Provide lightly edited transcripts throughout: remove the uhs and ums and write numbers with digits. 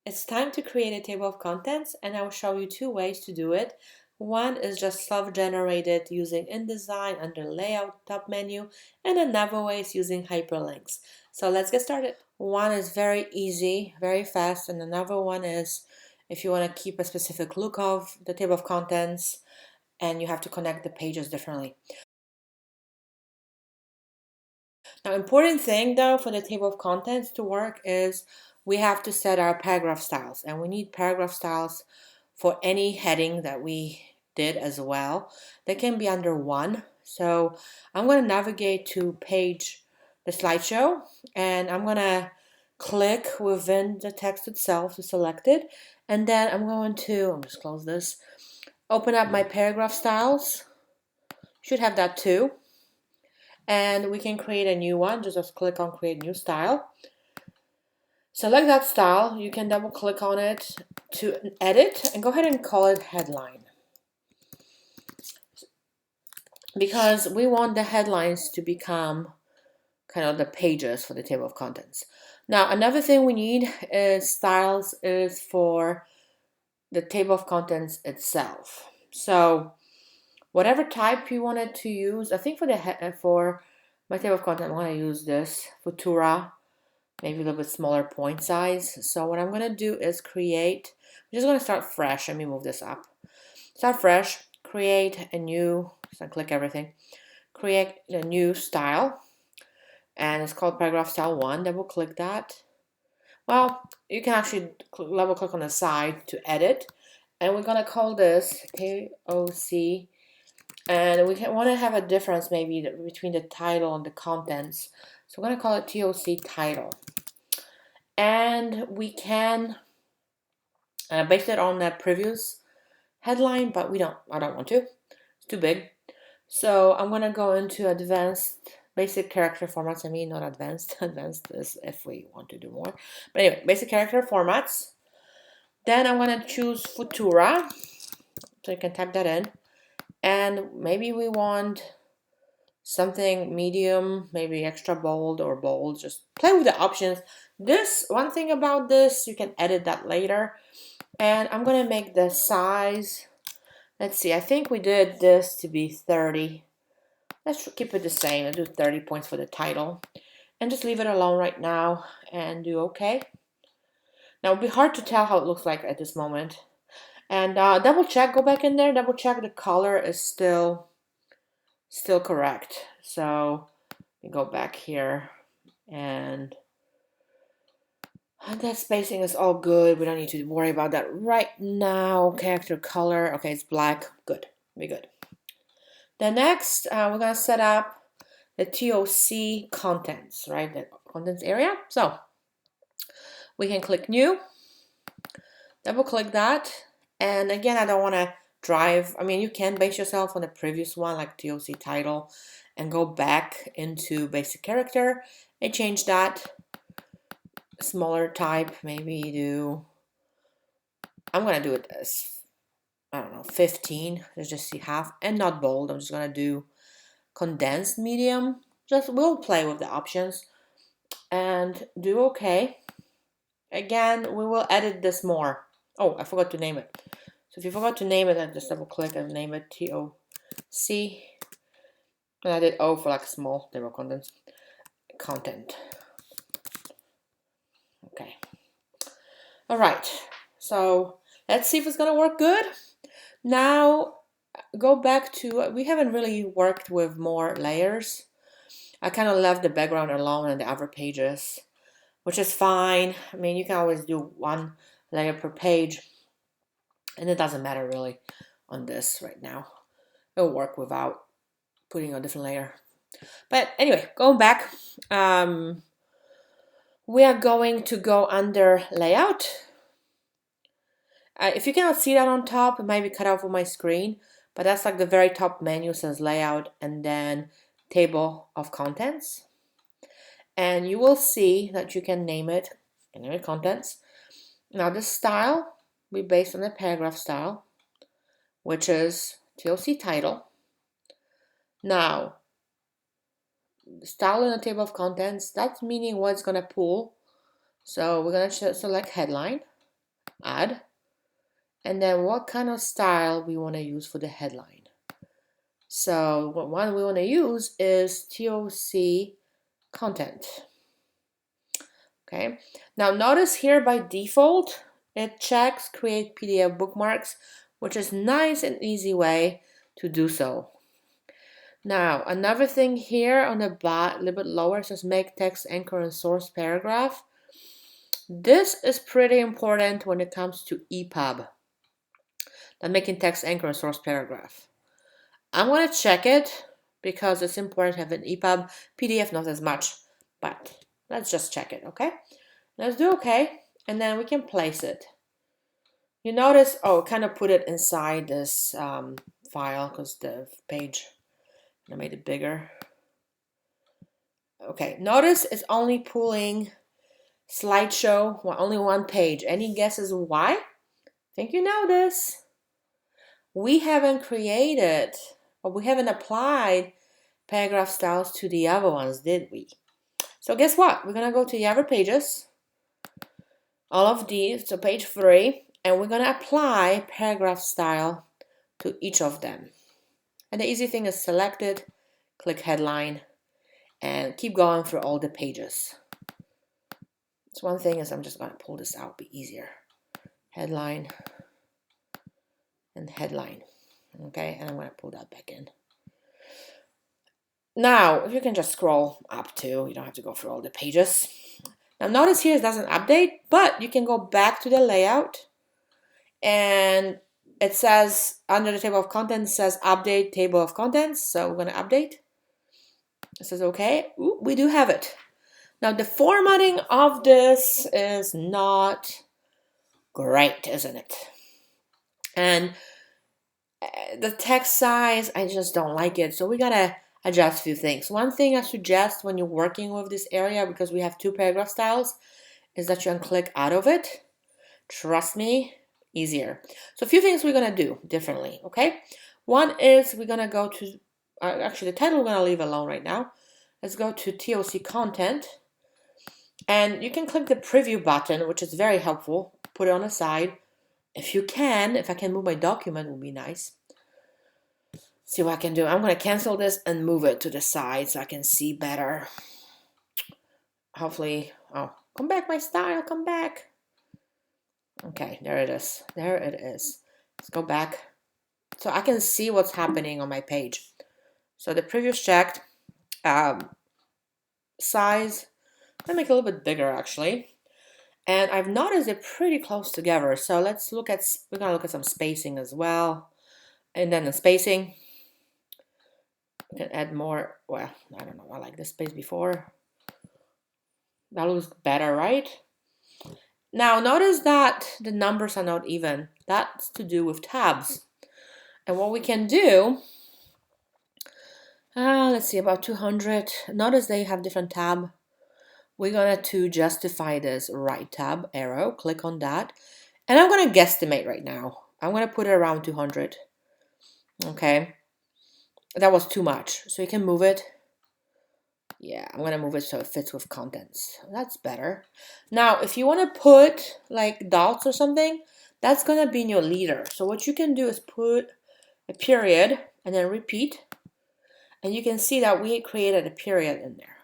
It's time to create a table of contents, and I will show you two ways to do it. One is just self-generated using InDesign under Layout top menu, and another way is using hyperlinks. So let's get started. One is very easy, very fast, and another one is if you want to keep a specific look of the table of contents and you have to connect the pages differently. Now, important thing though for the table of contents to work is we have to set our paragraph styles, and we need paragraph styles for any heading that we did as well. They can be under one. So I'm going to navigate to page, the slideshow, and I'm going to click within the text itself to select it. And then I'm going to, I'll just close this, open up my paragraph styles. Should have that too. And we can create a new one. Just click on create new style. Select that style. You can double click on it to edit and go ahead and call it headline, because we want the headlines to become kind of the pages for the table of contents. Now, another thing we need is styles is for the table of contents itself. So whatever type you wanted to use, I think for my table of content, I'm going to use this Futura, maybe a little bit smaller point size. So what I'm going to do is create, I'm just going to start fresh. Let me move this up. Start fresh, create a new, so I click everything, create a new style, and it's called paragraph style 1. Double click that. Well, you can actually double click on the side to edit, and we're going to call this TOC. And we want to have a difference maybe between the title and the contents. So we're going to call it TOC title. And we can base it on the previous headline, but I don't want to. It's too big. So I'm going to go into advanced basic character formats. I mean, not advanced. Advanced is if we want to do more. But anyway, basic character formats. Then I'm going to choose Futura. So you can type that in. And maybe we want something medium, maybe extra bold or bold. Just play with the options. This one thing about this, you can edit that later. And I'm going to make the size, let's see, I think we did this to be 30. Let's keep it the same. I'll do 30 points for the title. And just leave it alone right now and do OK. Now, it'll be hard to tell how it looks like at this moment. And double check, go back in there, double check the color is still correct. So we go back here, and that spacing is all good. We don't need to worry about that right now. Character color, okay, it's black. Good, be good. The next, we're gonna set up the TOC contents, right? The contents area. So we can click new, double click that, and again, I don't want to drive. I mean, you can base yourself on the previous one, like TOC title, and go back into basic character and change that. Smaller type, maybe do, I'm gonna do it as, I don't know, 15. Let's just see, half, and not bold. I'm just gonna do condensed medium. Just we'll play with the options and do OK. Again, we will edit this more. Oh, I forgot to name it. So if you forgot to name it, then just double click and name it TOC. And I did O for like small table contents. Content. Okay. All right. So let's see if it's gonna work good. Now go back to, we haven't really worked with more layers. I kind of left the background alone and the other pages, which is fine. I mean, you can always do one layer per page, and it doesn't matter really on this right now. It'll work without putting a different layer. But anyway, going back, we are going to go under layout. If you cannot see that on top, it might be cut off on my screen, but that's like the very top menu says layout and then table of contents. And you will see that you can name it contents. Now this style, we based on the paragraph style, which is TOC title. Now, the style in the table of contents, that's meaning what it's going to pull. So we're going to select headline. add. And then what kind of style we want to use for the headline. So what one we want to use is TOC content. Okay, now notice here by default, it checks create PDF bookmarks, which is nice and easy way to do so. Now, another thing here on the bottom, a little bit lower, says make text anchor and source paragraph. This is pretty important when it comes to EPUB, that making text anchor and source paragraph. I'm going to check it because it's important to have an EPUB. PDF not as much, but let's just check it, okay? Let's do okay, and then we can place it. You notice, oh, kind of put it inside this file because the page, I made it bigger. Okay, notice it's only pulling slideshow, only one page. Any guesses why? I think you know this. We haven't created, or we haven't applied paragraph styles to the other ones, did we? So guess what? We're gonna go to the other pages, all of these, so page 3, and we're gonna apply paragraph style to each of them. And the easy thing is select it, click headline, and keep going through all the pages. So one thing is I'm just gonna pull this out, be easier. Headline and headline, okay? And I'm gonna pull that back in. Now, if you can just scroll up too, you don't have to go through all the pages. Now notice here it doesn't update, but you can go back to the layout and it says under the table of contents, says update table of contents. So we're going to update. It says okay. Ooh, we do have it. Now the formatting of this is not great, isn't it? And the text size, I just don't like it. So we got to adjust a few things. One thing I suggest when you're working with this area, because we have 2 paragraph styles, is that you unclick out of it. Trust me, easier. So a few things we're going to do differently, okay? One is we're going to go to, actually the title we're going to leave alone right now. Let's go to TOC content. And you can click the preview button, which is very helpful. Put it on the side. If you can, if I can move my document, would be nice. See what I can do. I'm going to cancel this and move it to the side so I can see better. Hopefully, oh, come back, my style, come back. Okay, there it is. There it is. Let's go back so I can see what's happening on my page. So the previous checked. Size, I'm gonna make it a little bit bigger actually. And I've noticed they're pretty close together. So let's look at, we're gonna look at some spacing as well. And then the spacing, we can add more. Well, I don't know, I like this space before. That looks better, right? Now notice that the numbers are not even. That's to do with tabs. And what we can do, let's see, about 200. Notice they have different tab. We're gonna to justify this right tab arrow, click on that. And I'm gonna guesstimate right now. I'm gonna put it around 200. Okay, that was too much. So you can move it. Yeah, I'm gonna move it so it fits with contents. That's better. Now, if you wanna put like dots or something, that's gonna be in your leader. So what you can do is put a period and then repeat. And you can see that we created a period in there.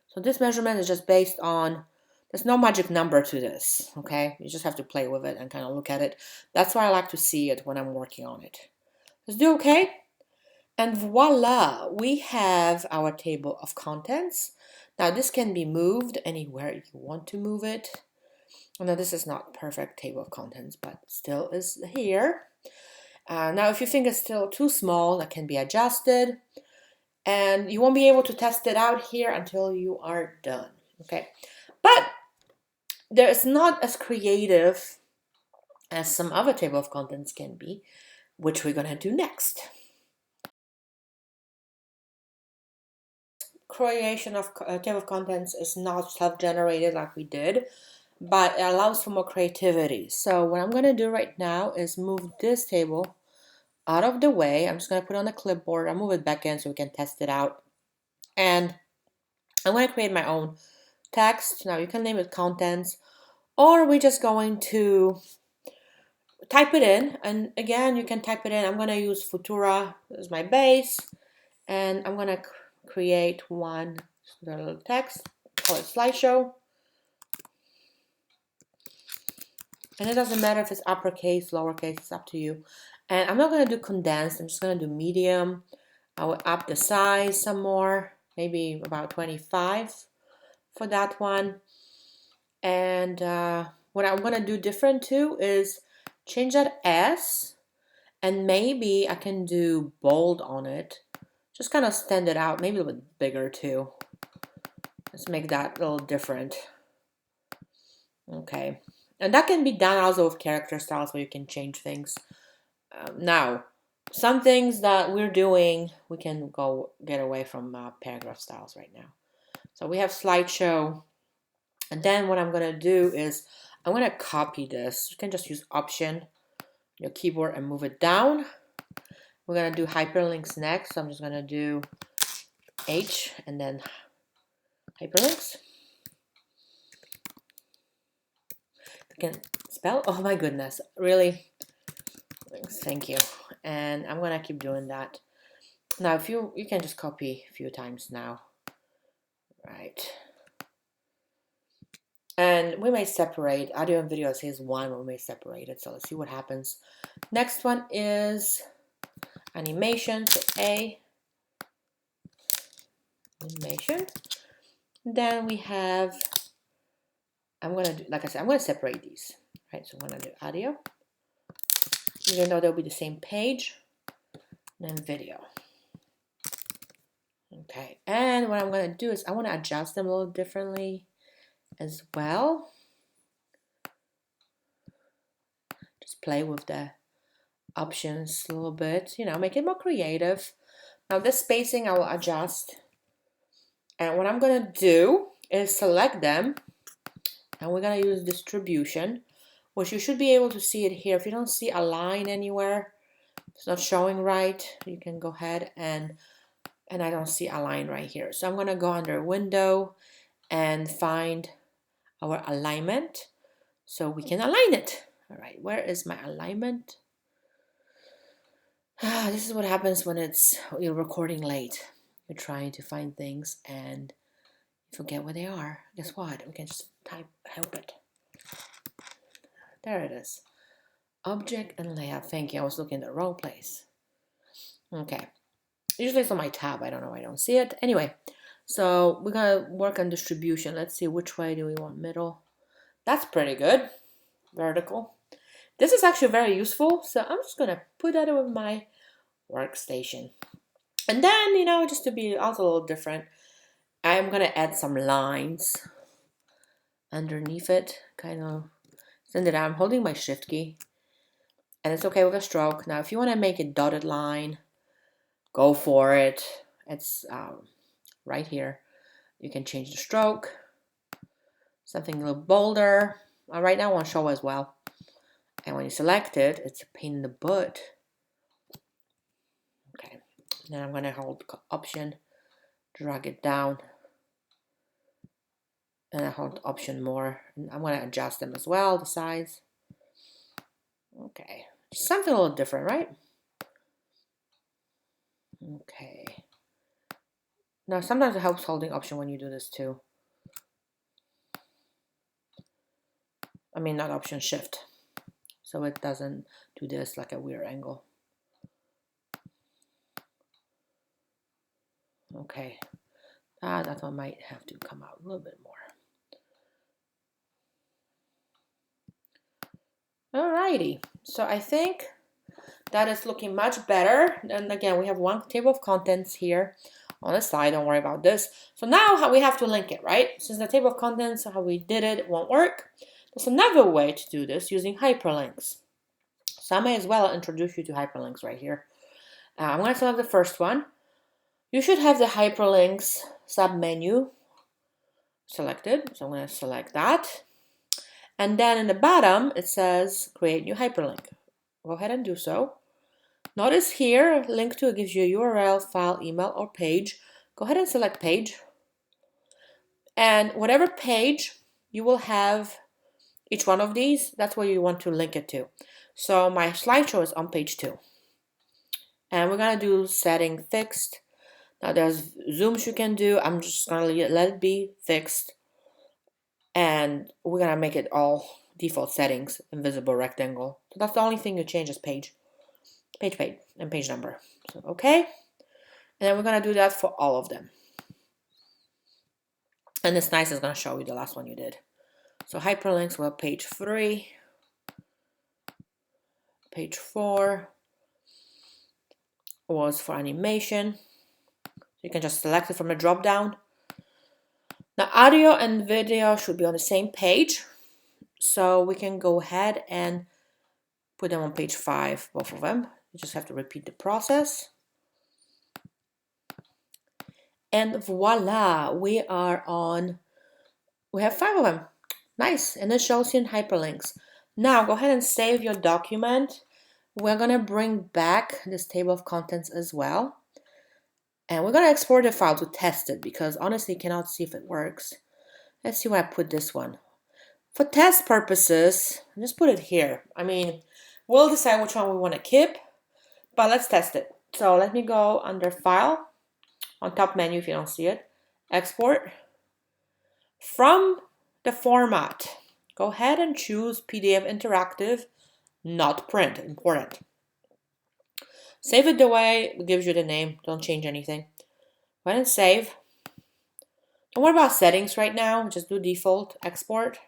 So this measurement is just based on, there's no magic number to this, okay? You just have to play with it and kind of look at it. That's why I like to see it when I'm working on it. Let's do okay. And voila, we have our table of contents. Now this can be moved anywhere you want to move it. Now this is not perfect table of contents, but still is here. Now if you think it's still too small, that can be adjusted. And you won't be able to test it out here until you are done, okay? But it's not as creative as some other table of contents can be, which we're gonna do next. Creation of a table of contents is not self-generated like we did, but it allows for more creativity. So what I'm gonna do right now is move this table out of the way. I'm just gonna put it on the clipboard. I'll move it back in so we can test it out. And I'm going to create my own text. Now you can name it contents, or we're just going to type it in, and again, you can type it in. I'm going to use Futura as my base, and I'm going to create one little text, call it slideshow. And it doesn't matter if it's uppercase, lowercase, it's up to you. And I'm not going to do condensed, I'm just going to do medium. I will up the size some more, maybe about 25 for that one. And what I'm going to do different too is change that S, and maybe I can do bold on it. Just kind of stand it out, maybe a little bit bigger too. Let's make that a little different. Okay. And that can be done also with character styles where you can change things. Now, some things that we're doing, we can get away from paragraph styles right now. So we have slideshow. And then what I'm going to do is I'm going to copy this. You can just use Option, your keyboard, and move it down. We're going to do hyperlinks next. So I'm just going to do H and then hyperlinks. You can spell. Oh my goodness. Really? Thank you. And I'm going to keep doing that. Now, if you can just copy a few times now. Right. And we may separate. Audio and video says one, we may separate it. So let's see what happens. Next one is animation. So A, animation. Then we have, I'm going to do, like I said, I'm going to separate these. Right, so I'm going to do audio. Even though they'll be the same page. Then video. Okay, and what I'm going to do is I want to adjust them a little differently as well. Just play with the options a little bit, you know, make it more creative. Now this spacing I will adjust. And what I'm going to do is select them. And we're going to use distribution, which you should be able to see it here. If you don't see a line anywhere, it's not showing right, you can go ahead and I don't see a line right here. So I'm going to go under window and find our alignment so we can align it. All right, where is my alignment? This is what happens when you're recording late. You're trying to find things and you forget where they are. Guess what? We can just help it. There it is. Object and layout. Thank you. I was looking in the wrong place. Okay. Usually it's on my tab. I don't know. I don't see it. Anyway, so we're going to work on distribution. Let's see, which way do we want? Middle. That's pretty good. Vertical. This is actually very useful. So I'm just going to put that over my workstation. And then, you know, just to be also a little different, I'm going to add some lines underneath it. Kind of send it out. I'm holding my shift key. And it's okay with a stroke. Now, if you want to make a dotted line, go for it. It's right here. You can change the stroke. Something a little bolder. Right now I want to show as well. And when you select it, it's a pain in the butt. Okay. Then I'm going to hold Option, drag it down. And I hold Option more. And I'm going to adjust them as well, the size. Okay. Something a little different, right? Okay. Now, sometimes it helps holding Option when you do this too. I mean, not Option, Shift. So it doesn't do this like a weird angle. Okay. That one might have to come out a little bit more. Alrighty. So I think that is looking much better. And again, we have one table of contents here on the side. Don't worry about this. So now we have to link it, right? Since the table of contents, how we did it won't work. There's another way to do this using hyperlinks. So I may as well introduce you to hyperlinks right here. I'm going to select the first one. You should have the hyperlinks submenu selected. So I'm going to select that. And then in the bottom, it says create new hyperlink. Go ahead and do so. Notice here, link to gives you a URL, file, email, or page. Go ahead and select page. And whatever page you will have each one of these, that's where you want to link it to. So my slideshow is on page 2. And we're gonna do setting fixed. Now there's zooms you can do. I'm just gonna let it be fixed. And we're gonna make it all default settings, invisible rectangle. So that's the only thing you change is page, and page number. So, okay. And then we're gonna do that for all of them. And it's nice, it's gonna show you the last one you did. So hyperlinks were page 3, page 4 was for animation. You can just select it from a drop down. Now audio and video should be on the same page. So we can go ahead and put them on page 5, both of them. You just have to repeat the process. And voila, we have 5 of them. Nice, and it shows you in hyperlinks. Now go ahead and save your document. We're gonna bring back this table of contents as well. And we're gonna export the file to test it because honestly, I cannot see if it works. Let's see where I put this one. For test purposes, just put it here. I mean, we'll decide which one we wanna keep, but let's test it. So let me go under File, on top menu if you don't see it, Export. From the format, go ahead and choose PDF Interactive, not print, important. Save it the way it gives you the name, don't change anything. Go ahead and save. Don't worry about settings right now, just do default, export.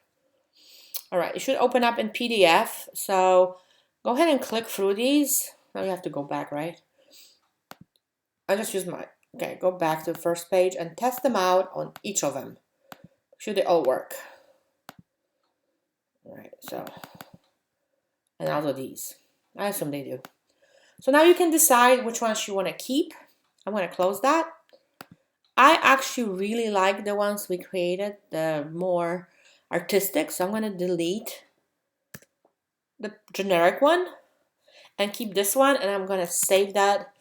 All right, it should open up in PDF, so go ahead and click through these. Now you have to go back, right? I just use okay, go back to the first page and test them out on each of them. Should they all work? All right, so, and also these. I assume they do. So now you can decide which ones you want to keep. I'm going to close that. I actually really like the ones we created, the more artistic. So I'm going to delete the generic one and keep this one. And I'm going to save that.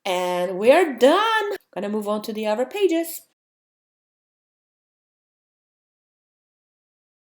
And we're done. I'm going to move on to the other pages.